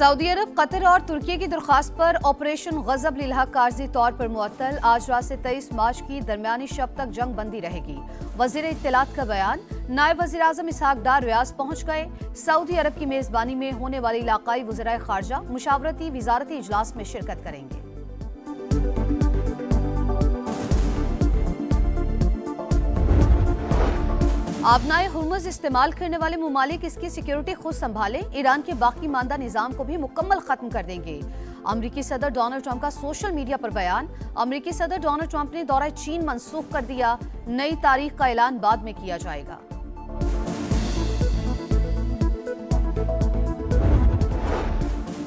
Saudi अरब, Qatar और तुर्की की दरख्वास्त पर ऑपरेशन गजब लिलहक आर्जी तौर पर मुअत्तल। आज रात से 23 मार्च की दरमियानी शब तक जंग बंदी रहेगी। वजीर इत्तलात का बयान। नायब वजीर आजम इसहाक डार रियाज पहुंच गए। सऊदी अरब की मेजबानी में होने वाले इलाकाई वज़राए खारजा मुशावरती वजारती इजलास में शिरकत करेंगे। आबनाए हुर्मुज़ इस्तेमाल करने वाले मुमालिक इसकी सिक्योरिटी खुद संभाले। ईरान के बाकी मानदा निजाम को भी मुकम्मल खत्म कर देंगे। अमरीकी सदर डोनाल्ड ट्रंप का सोशल मीडिया पर बयान। अमरीकी सदर डोनाल्ड ट्रंप ने दौरा चीन मनसूख कर दिया। नई तारीख का ऐलान बाद में किया जाएगा।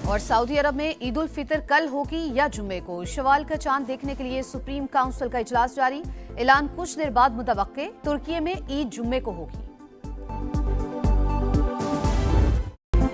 और सऊदी अरब में ईद उल फितर कल होगी या जुम्मे को। शवाल का चांद देखने के लिए सुप्रीम काउंसिल का इजलास जारी। ऐलान कुछ देर बाद मुतवक्के। तुर्की में ईद जुम्मे को होगी।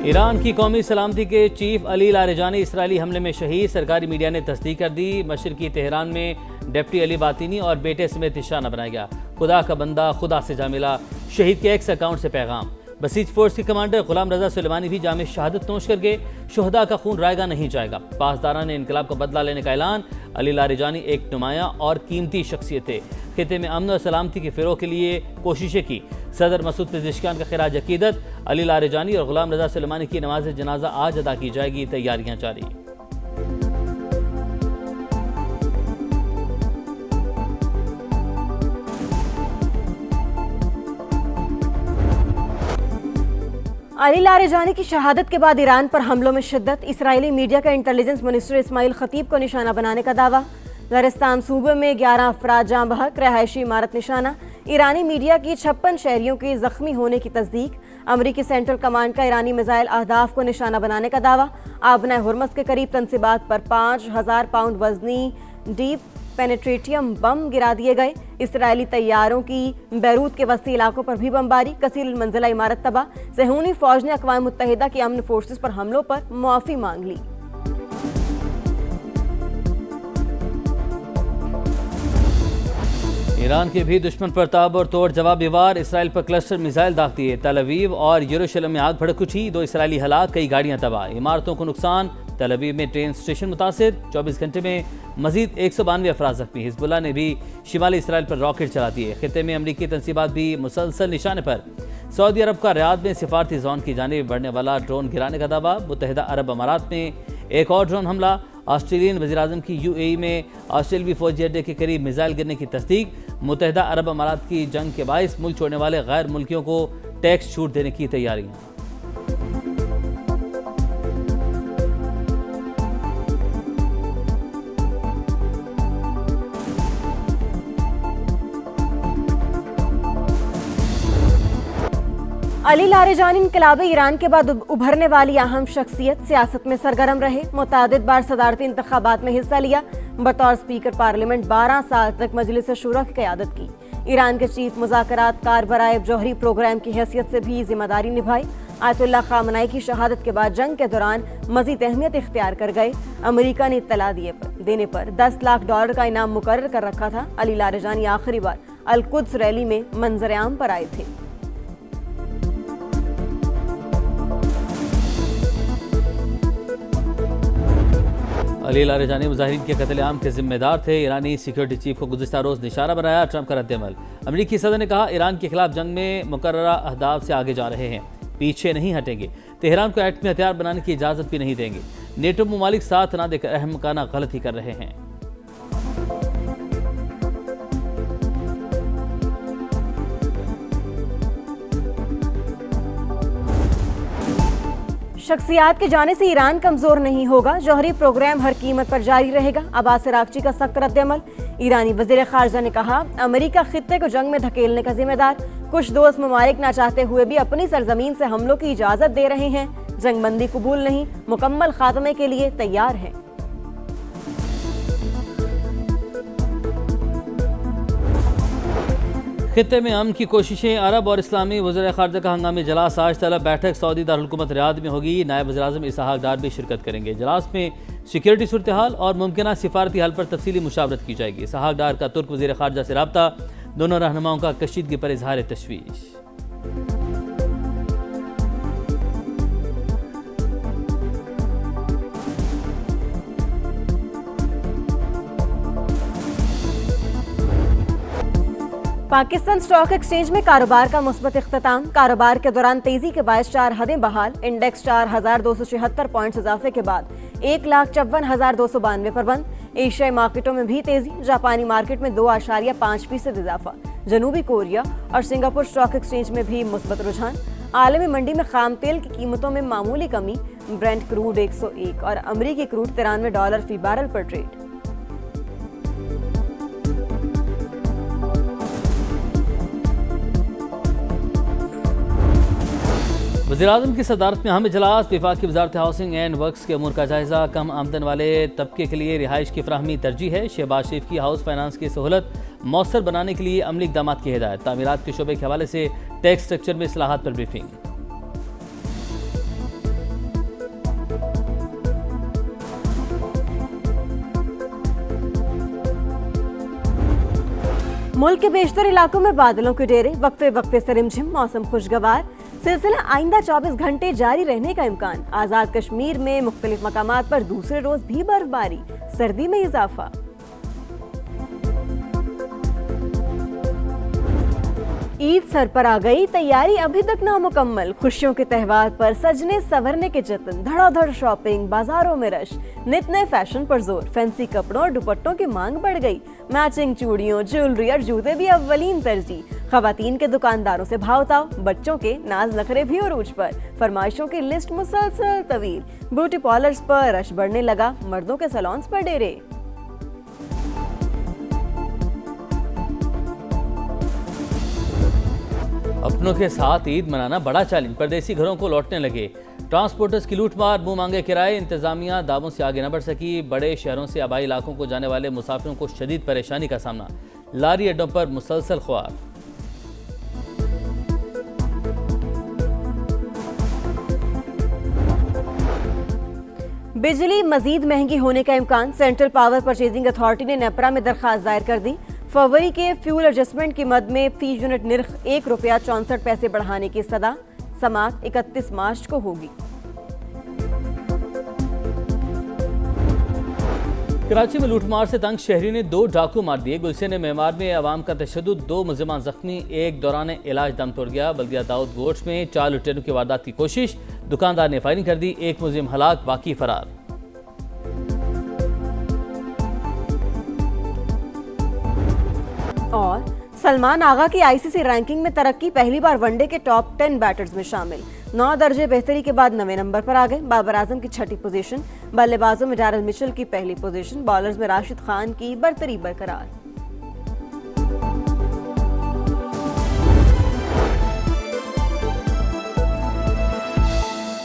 ईरान की कौमी सलामती के चीफ अली लारिजानी इसराइली हमले में शहीद। सरकारी मीडिया ने तस्दीक कर दी। मशरकी तेहरान में डिप्टी अली बातिनी और बेटे समेत निशाना बनाया गया। खुदा का बंदा खुदा से जा मिला। शहीद के एक्स अकाउंट से पैगाम। बसीज फोर्स के कमांडर गुलाम रजा सुलेमानी भी जामे शहादत नोश करके शुहदा का खून रायगा नहीं जाएगा। पासदारा ने इनकलाब का बदला लेने का ऐलान। अली लारिजानी एक नुमाया और कीमती शख्सियत थे। खिते में अमन और सलामती के फ़रोग़ के लिए कोशिशें की। सदर मसूद पेज़ेश्कियान का खिराज अकीदत। अली लारिजानी और गुलाम रजा सुलेमानी की नमाज जनाजा आज अदा की जाएगी। तैयारियां जारी। अली लारिजानी की शहादत के बाद ईरान पर हमलों में शिद्दत। इसराइली मीडिया का इंटेलिजेंस मिनिस्टर इस्माइल खतीब को निशाना बनाने का दावा। लरिस्तान सूबे में 11 अफराद जाँ बहक। रहायशी इमारत निशाना। ईरानी मीडिया की 56 शहरियों के जख्मी होने की तस्दीक। अमरीकी सेंट्रल कमांड का ईरानी मिसाइल अहदाफ को निशाना बनाने का दावा। आबना हुर्मुज़ के करीब तनसीबात पर 5000 पाउंड वजनी डीप पेनेट्रेटियम बम गिरा दिए गए। इसराइली तैयारों की बैरूत के वस्ती इलाकों पर भी बमबारी। कसीर मंजिला इमारत तबाह। सहूनी फौज ने अक़वाम मुत्तहिदा की अमन फोर्सेस पर हमलों पर मुआफ़ी मांग ली। ईरान के भी दुश्मन पर ताबड़ तोड़ जवाबी वार। इसराइल पर क्लस्टर मिसाइल दाग दिए। तल अवीव और यरूशलेम में आग भड़क उठी। 2 इसराइली हलाक, कई गाड़ियां तबाह। इमारतों को नुकसान। तल अवीव में ट्रेन स्टेशन मुतासिर। 24 घंटे में मजीद 192 अफराद जख्मी। हिजबुल्लाह ने भी शिमाली इसराइल पर रॉकेट चला दिए। खिते में अमरीकी तनसीबात भी मुसलसल निशाने पर। सऊदी अरब का रियाद में सिफारती जोन की जानिब बढ़ने वाला ड्रोन गिराने का दावा। मुत्तहिदा अरब अमारात में एक और ड्रोन हमला। ऑस्ट्रेलियन वज़ीर-ए-आज़म की यूएई में ऑस्ट्रेलवी फौजी अड्डे के करीब मिसाइल गिरने की तस्दीक। मुत्तहिदा अरब अमारात की जंग के बायस मुल्क छोड़ने वाले गैर मुल्कियों को टैक्स छूट देने की तैयारियां। अली लारिजानी इनकलाबी ईरान के बाद उभरने वाली अहम शख्सियत। सियासत में सरगर्म रहे। मुतादिद बार सदारती इंतखाबात में हिस्सा लिया। बतौर स्पीकर पार्लियामेंट 12 साल तक मजलिस शूरा की क़यादत की। ईरान के चीफ मुज़ाकरात कार बराए जौहरी प्रोग्राम की हैसियत से भी जिम्मेदारी निभाई। आयतुल्लाह ख़ामनेई की शहादत के बाद जंग के दौरान मज़ीद अहमियत इख्तियार कर गए। अमरीका ने इत्तला देने पर $10 लाख का इनाम मुकर्रर कर रखा था। अली लारिजानी आखिरी बार अल-कुद्स रैली में मंजर-ए-आम पर आए थे। अली लारिजानी मुजाहिरीन के कत्लेआम के जिम्मेदार थे। ईरानी सिक्योरिटी चीफ को गुज़िश्ता रोज़ निशाना बनाया। ट्रंप का रद्द-ए-अमल। अमरीकी सदर ने कहा ईरान के खिलाफ जंग में मुकर्ररा अहदाफ से आगे जा रहे हैं, पीछे नहीं हटेंगे। तेहरान को एटमी हथियार बनाने की इजाज़त भी नहीं देंगे। नेटो मुमालिक साथ ना देकर अहमकाना गलती कर रहे हैं। शख्सियात के जाने से ईरान कमजोर नहीं होगा। जौहरी प्रोग्राम हर कीमत पर जारी रहेगा। अब्बास अरागची का सख्त रद्द-ए-अमल। ईरानी वज़ीर ख़ारजा ने कहा अमेरिका खित्ते को जंग में धकेलने का जिम्मेदार। कुछ दोस्त ममालिक ना चाहते हुए भी अपनी सरजमीन से हमलों की इजाज़त दे रहे हैं। जंगबंदी कबूल नहीं, मुकम्मल खात्मे के लिए तैयार हैं। खित्ते में अमन की कोशिशें। अरब और इस्लामी वज़ीर ख़ारजा का हंगामी इजलास। आज तलब बैठक सऊदी दारुल-हुकूमत रियाद में होगी। नायब वज़ीर-ए-आज़म इसहाक डार भी शिरकत करेंगे। इजलास में सिक्योरिटी सूरत हाल और मुमकिन सिफारती हाल पर तफसीली मुशावरत की जाएगी। इसहाक डार का तुर्क वज़ीर ख़ारजा से रब्ता। दोनों रहनुमाओं का कशीदगी पर इजहार तशवीश। पाकिस्तान स्टॉक एक्सचेंज में कारोबार का मुस्बत इख्तिताम। कारोबार के दौरान तेजी के बायस 4 हदें बहाल। इंडेक्स 4,276 पॉइंट्स इजाफे के बाद 1,54,292 पर बंद। एशियाई मार्केटों में भी तेजी। जापानी मार्केट में 2.5% इजाफा। जनूबी कोरिया और सिंगापुर स्टॉक एक्सचेंज में भी मुस्बत रुझान। आलमी मंडी में खाम तेल की कीमतों में मामूली कमी। ब्रेंट क्रूड 101 और अमरीकी क्रूड $93 फी बैरल पर ट्रेड। वज़ीर-ए-आज़म की सदारत में अहम इजलास। वफाकी वज़ारत हाउसिंग एंड वर्क्स के अमूर का जायजा। कम आमदन वाले तबके के लिए रिहाइश की फराहमी तरजीह है। शहबाज शरीफ की हाउस फाइनेंस की सहूलत मौसर बनाने के लिए अमली इक़दाम की हिदायत। तामीरात के शोबे के हवाले से टैक्स स्ट्रक्चर में इस्लाहात पर ब्रीफिंग। मुल्क के बेशतर इलाकों में बादलों के डेरे। वक्फे वक्फे से रिमझिम मौसम खुशगवार। सिलसिला आइंदा 24 घंटे जारी रहने का इम्कान। आजाद कश्मीर में मुख्तलिफ मकामात पर दूसरे रोज भी बर्फबारी। सर्दी में इजाफा। ईद सर पर आ गई, तैयारी अभी तक नामुकम्मल। खुशियों के त्यौहार पर सजने संवरने के जतन। धड़ाधड़ शॉपिंग, बाजारों में रश। नित नए फैशन पर जोर। फैंसी कपड़ों और दुपट्टों की मांग बढ़ गई। मैचिंग चूड़ियों, ज्वेलरी और जूते भी अव्वलीन तरजीह। खवातीन के दुकानदारों से भावताव। बच्चों के नाज नखरे भी उरूज पर। फरमाइशों की लिस्ट मुसलसल तवील। ब्यूटी पार्लर्स पर रश बढ़ने लगा। मर्दों के सैलून्स पर डेरे। अपनों के साथ ईद मनाना बड़ा चैलेंज। परदेसी घरों को लौटने लगे। ट्रांसपोर्टर्स की लूटमार, मुंह मांगे किराए। इंतजामिया दावों से आगे न बढ़ सकी। बड़े शहरों से आबाई इलाकों को जाने वाले मुसाफिरों को शदीद परेशानी का सामना। लारी अड्डों पर मुसलसल खुआर। बिजली मजीद महंगी होने का इम्कान। सेंट्रल पावर परचेजिंग अथॉरिटी ने नेपरा में दरखास्त दायर कर दी। फरवरी के फ्यूल एडजस्टमेंट की मद में फी यूनिट निर्ख ₹1.64 बढ़ाने की सदा। समाअत 31 मार्च को होगी। कराची में लूटमार से तंग शहरी ने 2 डाकू मार दिए। गुलशन मेमार में अवाम का तशद्दुद। 2 मुलजिमान जख्मी। एक दौरान इलाज दम तोड़ गया। बल्दिया दाऊद गोट्स में 4 लुटेरों की वारदात की कोशिश। दुकानदार ने फायरिंग कर दी। एक मुलजिम हलाक, बाकी फरार। और सलमान आगा की आईसीसी रैंकिंग में तरक्की। पहली बार वनडे के टॉप 10 बैटर्स में शामिल। 9 दर्जे बेहतरी के बाद 9वें नंबर पर आ गए। बाबर आजम की 6ठी पोजीशन। बल्लेबाजों में डैरल मिचेल की पहली पोजीशन। बॉलर्स में राशिद खान की बरतरी बरकरार।